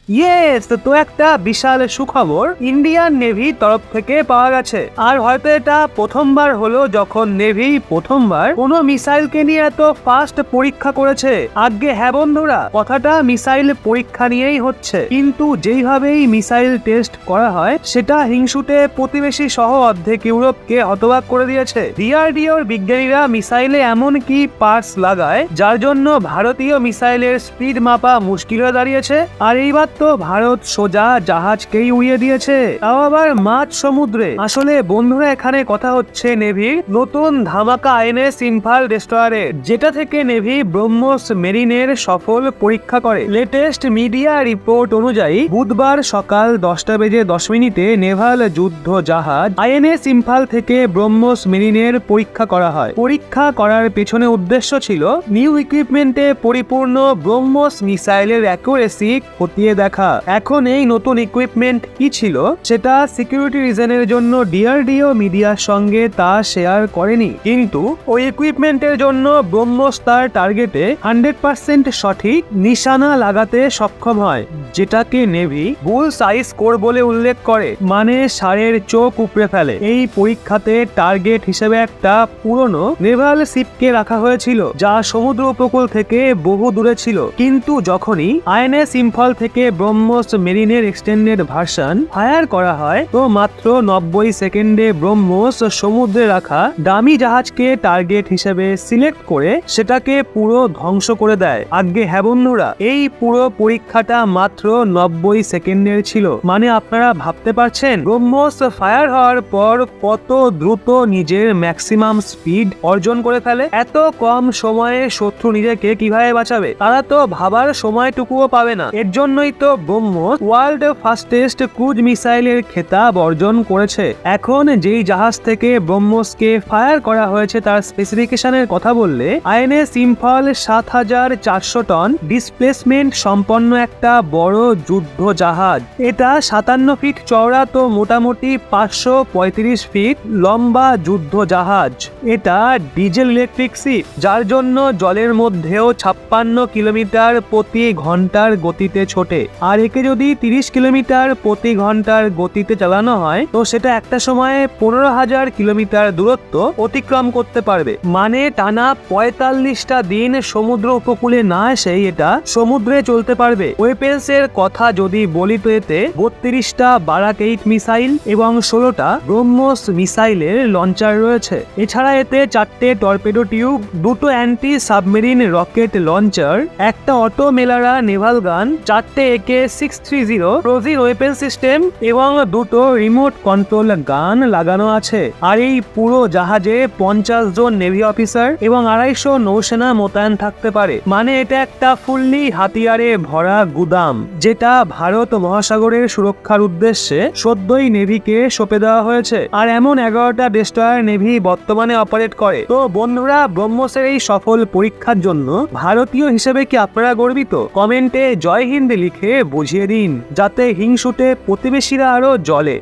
Yes, তো একটা বিশাল সুখবর ইন্ডিয়ান নেভি তরফ থেকে পাওয়া গেছে। আর হয়তো এটা প্রথমবার হলো যখন নেভি প্রথমবার কোনো মিসাইলকে নিয়ে এত ফাস্ট পরীক্ষা করেছে। আগে হ্যাঁ বন্ধুরা, কথাটা মিসাইল পরীক্ষা নিয়েই হচ্ছে, কিন্তু যেইভাবেই মিসাইল টেস্ট করা হয় সেটা হিংসুটে প্রতিবেশী সহ অর্ধেক ইউরোপকে হতবাক করে দিয়েছে। ডিআরডিওর বিজ্ঞানীরা মিসাইলে এমন কি পার্টস লাগায় যার জন্য ভারতীয় মিসাইলের স্পিড মাপা মুশকিল হয়ে দাঁড়িয়েছে। আর এইবার তো ভারত সোজা জাহাজকেই উড়িয়ে দিয়েছে, তাও আবার মাঝ সমুদ্রে। আসলে বন্ধুরা, এখানে কথা হচ্ছে নেভির নতুন ধামাকা আইএনএস ইম্ফাল ডেস্ট্রয়ারের, যেটা থেকে নেভি ব্রহ্মোস মেরিনের সফল পরীক্ষা করে। লেটেস্ট মিডিয়া রিপোর্ট অনুযায়ী বুধবার সকাল 10:10 নেভাল যুদ্ধ জাহাজ আইএনএস ইম্ফাল থেকে ব্রহ্মোস মেরিনের পরীক্ষা করা হয়। পরীক্ষা করার পেছনে উদ্দেশ্য ছিল নিউ ইকুইপমেন্টে পরিপূর্ণ ব্রহ্মোস মিসাইলের অ্যাকুরেসি খতিয়ে দেখা। এখন এই নতুন ইকুইপমেন্ট কি ছিল সেটা সিকিউরিটি রিজনের জন্য ডিআরডিও মিডিয়ার সঙ্গে তা শেয়ার করেনি, কিন্তু ওই ইকুইপমেন্টের জন্য ব্রহ্মোস তার টার্গেটে 100% সঠিক নিশানা লাগাতে সক্ষম হয়, যেটাকে নেভি বুলস আই স্কোর বলে উল্লেখ করে, মানে ষাঁড়ের চোখ উপড়ে ফেলে। এই পরীক্ষাতে টার্গেট হিসেবে একটা পুরনো নেভাল শিপকে রাখা হয়েছিল যা সমুদ্র উপকূল থেকে বহু দূরে ছিল, কিন্তু যখনই আইএনএস ইম্ফল থেকে ব্রহ্মোস মেরিনের এক্সটেন্ডেড ভার্সন ফায়ার করা হয় তো মাত্র 90 সেকেন্ডে ব্রহ্মোস সমুদ্রে রাখা দামি জাহাজকে টার্গেট হিসেবে সিলেক্ট করে সেটাকে পুরো ধ্বংস করে দেয়। আগে হ্যাঁ বন্ধুরা, এই পুরো পরীক্ষাটা মাত্র 90 সেকেন্ডের ছিল। মানে আপনারা ভাবতে পারছেন ব্রহ্মোস ফায়ার হওয়ার পর কত দ্রুত নিজের ম্যাক্সিমাম স্পিড অর্জন করে ফেলে। এত কম সময়ে শত্রু নিজেকে কিভাবে বাঁচাবে তারা তো ভাবার সময়টুকুও পাবে না। এর জন্যই তো ব্রহ্মোস ওয়ার্ল্ড ফাস্টেস্ট ক্রুজ মিসাইলের খেতাব অর্জন করেছে। এখন যেই জাহাজ থেকে ব্রহ্মোসকে ফায়ার করা হয়েছে তার স্পেসিফিকেশনের কথা বললে আইএনএস ইম্ফল 7400 টন ডিসপ্লেসমেন্ট সম্পন্ন একটা বড় যুদ্ধ জাহাজ। এটা 57 ফিট চওড়া, তো মোটামুটি 535 ফিট লম্বা যুদ্ধ জাহাজ। এটা ডিজেল ইলেকট্রিক শিপ, যার জন্য জলের মধ্যেও 56 কিলোমিটার প্রতি ঘন্টার গতিতে ছোটে। আর একে যদি 30 কিলোমিটার প্রতি ঘন্টার গতিতে চালানো হয় তো সেটা একটা সময়ে 15,000 কিলোমিটার দূরত্ব অতিক্রম করতে পারবে। মানে টানা 45টা দিন সমুদ্র উপকূলে না এসেই এটা সমুদ্রে চলতে পারবে। ওয়েপেন্স এর কথা যদি বলি তো এতে 32টা বারাক 8 মিসাইল এবং 16টা ব্রহ্মোস মিসাইলের লঞ্চার রয়েছে। এছাড়া এতে 4টে টর্পেডো টিউব, 2টো অ্যান্টি সাবমেরিন রকেট লঞ্চার, একটা অটো মেলারা নেভাল গান, 4টে AK-630 প্রোজিন ওয়েপেন সিস্টেম এবং 2টো রিমোট কন্ট্রোল গান লাগানো আছে। আর এই পুরো জাহাজে 50 জন নেভি অফিসার এবং 250 নৌসেনা মোতায়েন থাকতে পারে। মানে এটা একটা ফুললি হাতিয়ারে ভরা গুদাম, যেটা ভারত মহাসাগরের সুরক্ষার উদ্দেশ্যে সদ্যই নেভিকে সঁপে দেওয়া হয়েছে। আর এমন 11টা ডেস্ট্রয়ার নেভি বর্তমানে অপারেট করে। তো বন্ধুরা, ব্রহ্মোসের এই সফল পরীক্ষার জন্য ভারতীয় হিসেবে কি আপনারা গর্বিত? কমেন্টে জয় হিন্দ লিখে বুঝিয়ে দিন, যাতে হিংসুটে প্রতিবেশীরা আরো জ্বলে।